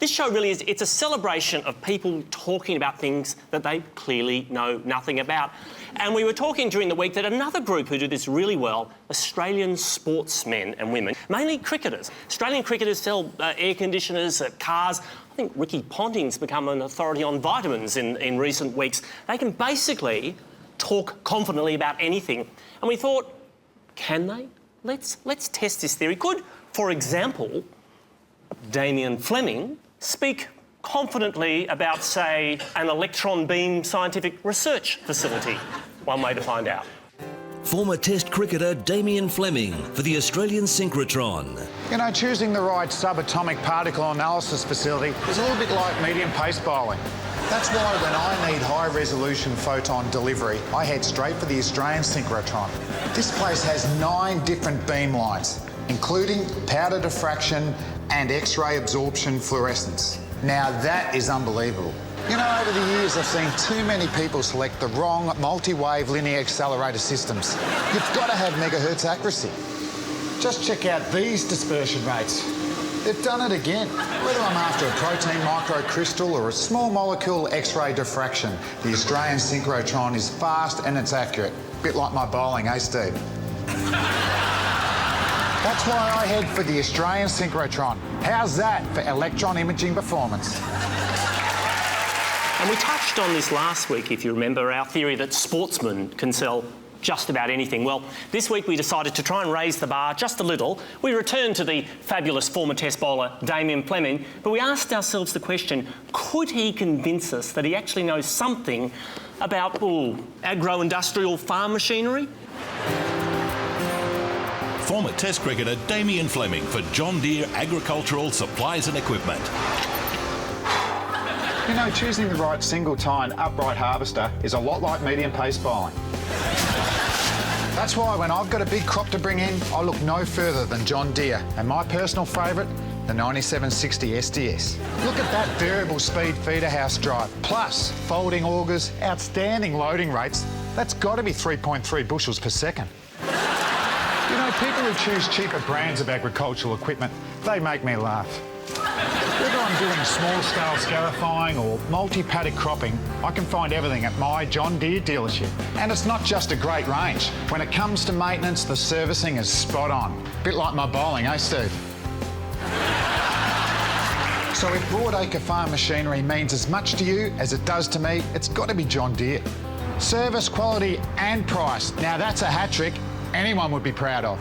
This show really is, it's a celebration of people talking about things that they clearly know nothing about. And we were talking during the week that another group who do this really well, Australian sportsmen and women, mainly cricketers. Australian cricketers sell air conditioners, cars. I think Ricky Ponting's become an authority on vitamins in recent weeks. They can basically talk confidently about anything. And we thought, can they? Let's test this theory. Could, for example, Damien Fleming speak confidently about, say, an electron beam scientific research facility? One way to find out. Former Test cricketer Damien Fleming for the Australian synchrotron. You know, choosing the right subatomic particle analysis facility is a little bit like medium pace bowling. That's why when I need high-resolution photon delivery, I head straight for the Australian synchrotron. This place has 9 different beam lines, including powder diffraction and X-ray absorption fluorescence. Now that is unbelievable. You know, over the years I've seen too many people select the wrong multi-wave linear accelerator systems. You've got to have megahertz accuracy. Just check out these dispersion rates. They've done it again. Whether I'm after a protein microcrystal or a small molecule X-ray diffraction, the Australian synchrotron is fast and it's accurate. Bit like my bowling, eh, Steve? That's why I head for the Australian synchrotron. How's that for electron imaging performance? And we touched on this last week, if you remember, our theory that sportsmen can sell just about anything. Well, this week we decided to try and raise the bar just a little. We returned to the fabulous former Test bowler Damien Fleming, but we asked ourselves the question, could he convince us that he actually knows something about, agro-industrial farm machinery? Former Test cricketer Damien Fleming for John Deere Agricultural Supplies and Equipment. You know, choosing the right single-tine upright harvester is a lot like medium pace bowling. That's why when I've got a big crop to bring in, I look no further than John Deere and my personal favourite, the 9760 SDS. Look at that variable speed feeder house drive, plus folding augers, outstanding loading rates. That's got to be 3.3 bushels per second. You know, people who choose cheaper brands of agricultural equipment, they make me laugh. Whether I'm doing small-scale scarifying or multi-paddock cropping, I can find everything at my John Deere dealership. And it's not just a great range. When it comes to maintenance, the servicing is spot on. Bit like my bowling, eh, Steve? So if broadacre farm machinery means as much to you as it does to me, it's got to be John Deere. Service, quality and price. Now that's a hat-trick anyone would be proud of.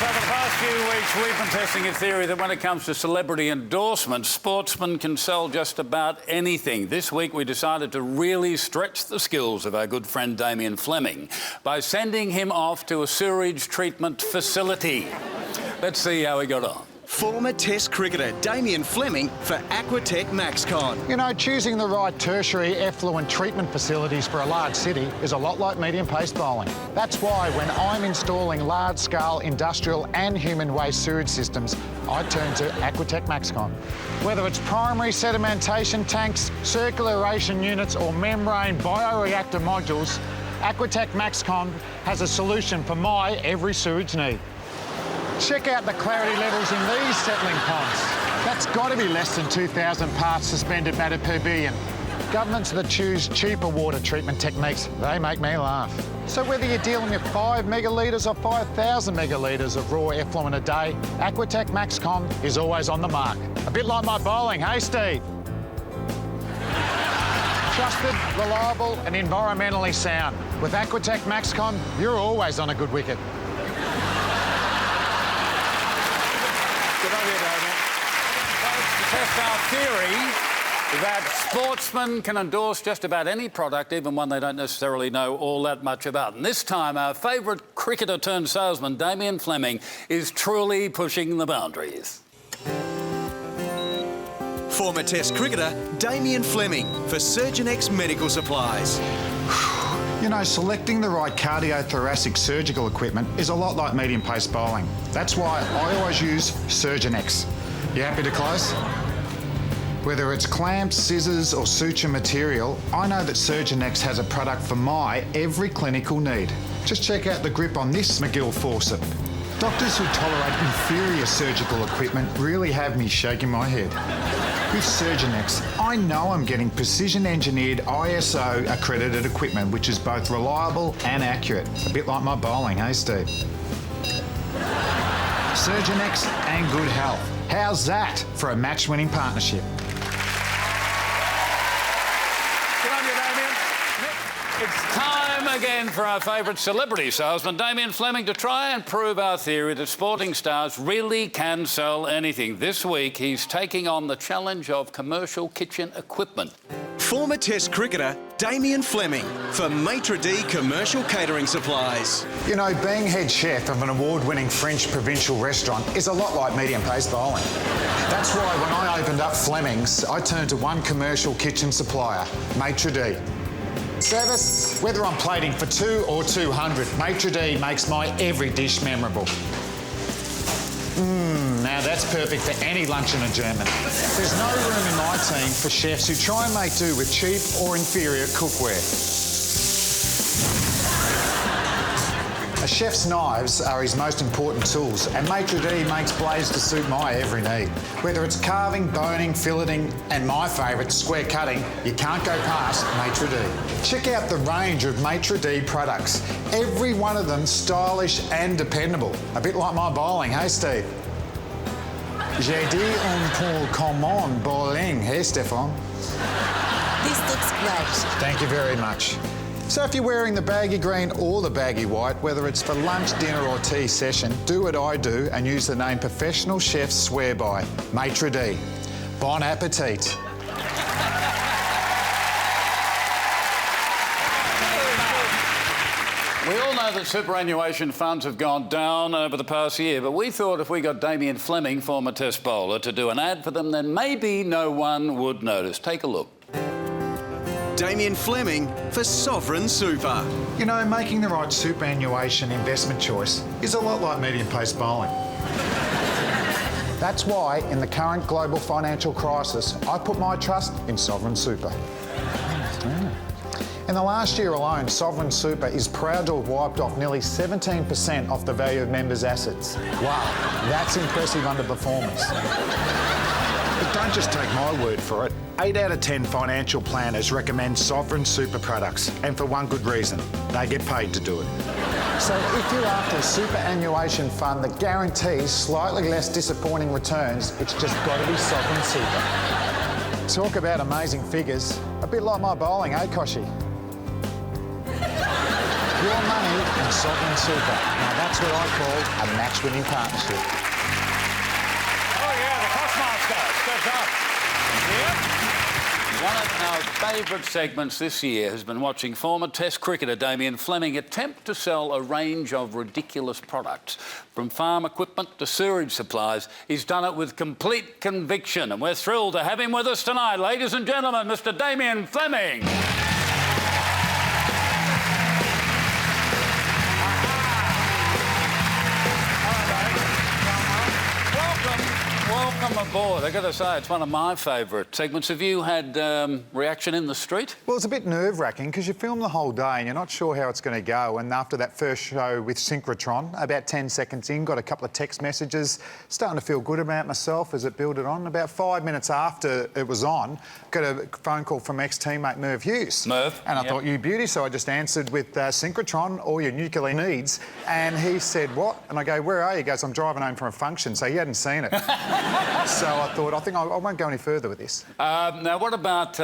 Over the past few weeks, we've been testing a theory that when it comes to celebrity endorsements, sportsmen can sell just about anything. This week, we decided to really stretch the skills of our good friend Damien Fleming by sending him off to a sewage treatment facility. Let's see how he got on. Former Test cricketer Damien Fleming for Aquatech MaxCon. You know, choosing the right tertiary effluent treatment facilities for a large city is a lot like medium pace bowling. That's why when I'm installing large-scale industrial and human waste sewage systems, I turn to Aquatech MaxCon. Whether it's primary sedimentation tanks, circulation units or membrane bioreactor modules, Aquatech MaxCon has a solution for my every sewage need. Check out the clarity levels in these settling ponds. That's got to be less than 2,000 parts suspended matter per billion. Governments that choose cheaper water treatment techniques, they make me laugh. So whether you're dealing with 5 megalitres or 5,000 megalitres of raw effluent a day, Aquatech MaxCon is always on the mark. A bit like my bowling, hey Steve? Trusted, reliable and environmentally sound. With Aquatech MaxCon, you're always on a good wicket. Good on you, Damien. Well, it's to test our theory that sportsmen can endorse just about any product, even one they don't necessarily know all that much about. And this time, our favourite cricketer-turned-salesman, Damien Fleming, is truly pushing the boundaries. Former Test cricketer Damien Fleming for Surgenex Medical Supplies. You know, selecting the right cardiothoracic surgical equipment is a lot like medium pace bowling. That's why I always use Surgenex. You happy to close? Whether it's clamps, scissors or suture material, I know that Surgenex has a product for my every clinical need. Just check out the grip on this McGill forceps. Doctors who tolerate inferior surgical equipment really have me shaking my head. With Surgenex, I know I'm getting precision-engineered ISO accredited equipment, which is both reliable and accurate. A bit like my bowling, hey, Steve? Surgenex and good health. How's that for a match-winning partnership? Good on you, Damien. It's time again for our favourite celebrity salesman, Damien Fleming, to try and prove our theory that sporting stars really can sell anything. This week, he's taking on the challenge of commercial kitchen equipment. Former Test cricketer Damien Fleming for Maitre D Commercial Catering Supplies. You know, being head chef of an award-winning French provincial restaurant is a lot like medium-pace bowling. That's why when I opened up Fleming's, I turned to one commercial kitchen supplier, Maitre D. Service, whether I'm plating for 2 or 200, Maitre D makes my every dish memorable. Now that's perfect for any lunch and adjournment. There's no room in my team for chefs who try and make do with cheap or inferior cookware. A chef's knives are his most important tools, and Maitre D makes blades to suit my every need. Whether it's carving, boning, filleting, and my favourite, square cutting, you can't go past Maitre D. Check out the range of Maitre D products. Every one of them stylish and dependable. A bit like my bowling, hey Steve? J'ai dit un peu comment bowling, hey Stefan? This looks great. Thank you very much. So if you're wearing the baggy green or the baggy white, whether it's for lunch, dinner or tea session, do what I do and use the name professional chefs swear by, Maitre D. Bon appetit. We all know that superannuation funds have gone down over the past year, but we thought if we got Damien Fleming, former Test bowler, to do an ad for them, then maybe no one would notice. Take a look. Damien Fleming for Sovereign Super. You know, making the right superannuation investment choice is a lot like medium-pace bowling. That's why, in the current global financial crisis, I put my trust in Sovereign Super. In the last year alone, Sovereign Super is proud to have wiped off nearly 17% off the value of members' assets. Wow, that's impressive underperformance. But don't just take my word for it. 8 out of 10 financial planners recommend Sovereign Super products, and for one good reason, they get paid to do it. So if you're after a superannuation fund that guarantees slightly less disappointing returns, it's just got to be Sovereign Super. Talk about amazing figures, a bit like my bowling, eh, Koshi? Your money in Sovereign Super. Now that's what I call a match-winning partnership. Oh, yeah, the Cosmaster steps up. Yep. One of our favourite segments this year has been watching former Test cricketer Damien Fleming attempt to sell a range of ridiculous products. From farm equipment to sewage supplies, he's done it with complete conviction, and we're thrilled to have him with us tonight. Ladies and gentlemen, Mr. Damien Fleming. Welcome aboard. I've got to say, it's one of my favourite segments. Have you had reaction in the street? Well, it's a bit nerve-wracking because you film the whole day and you're not sure how it's going to go. And after that first show with Synchrotron, about 10 seconds in, got a couple of text messages, starting to feel good about myself as it builded on. About 5 minutes after it was on, got a phone call from ex-teammate Merv Hughes. Merv. And I thought, you beauty, so I just answered with Synchrotron, all your nuclear needs. And he said, what? And I go, where are you? He goes, I'm driving home from a function, so he hadn't seen it. So I thought, I won't go any further with this. Now, what about,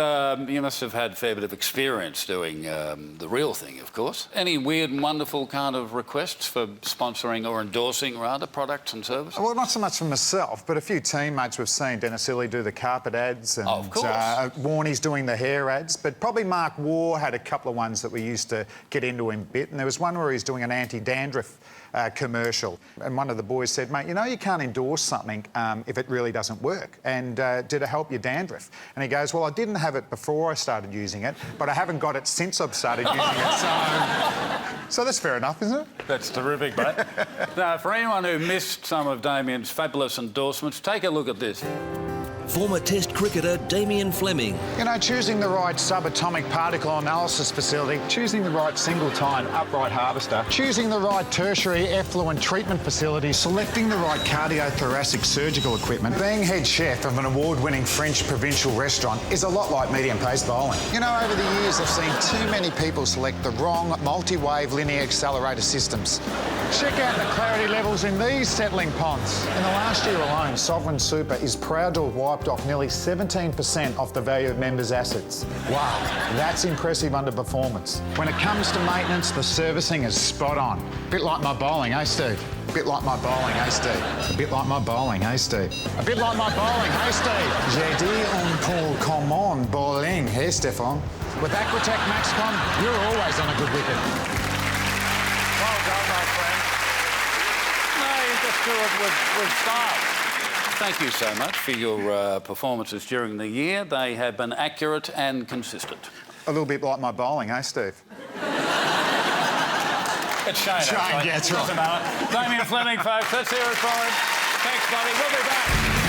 you must have had a fair bit of experience doing the real thing, of course. Any weird and wonderful kind of requests for sponsoring or endorsing, rather, products and services? Well, not so much for myself, but a few teammates we've seen. Dennis Illy do the carpet ads, and of course. Warnie's doing the hair ads, but probably Mark Waugh had a couple of ones that we used to get into him a bit, and there was one where he's doing an anti-dandruff commercial, and one of the boys said, mate, you know you can't endorse something if it really doesn't work, and did it help your dandruff? And he goes, well, I didn't have it before I started using it, but I haven't got it since I've started using it, so that's fair enough, isn't it? That's terrific, mate. Now, for anyone who missed some of Damien's fabulous endorsements, take a look at this. former Test cricketer Damien Fleming. You know, choosing the right subatomic particle analysis facility, choosing the right single-tine upright harvester, choosing the right tertiary effluent treatment facility, selecting the right cardiothoracic surgical equipment, being head chef of an award-winning French provincial restaurant is a lot like medium pace bowling. You know, over the years I've seen too many people select the wrong multi-wave linear accelerator systems. Check out the clarity levels in these settling ponds. In the last year alone, Sovereign Super is proud to have wiped off nearly 17% off the value of members' assets. Wow, that's impressive underperformance. When it comes to maintenance, the servicing is spot on. Bit like my bowling, eh, Steve? Bit like my bowling, eh, Steve? A bit like my bowling, eh, Steve? A bit like my bowling, eh, Steve? J'ai dit on pour commande bowling, eh, Stefan? With Aquatech MaxCon, you're always on a good wicket. Well done, my friend. No, you just do it with style. Thank you so much for your performances during the year. They have been accurate and consistent. A little bit like my bowling, eh, Steve? It's Shane. Shane, yeah, that's right. Damien Fleming, folks. Let's hear it for him. Thanks, buddy. We'll be back.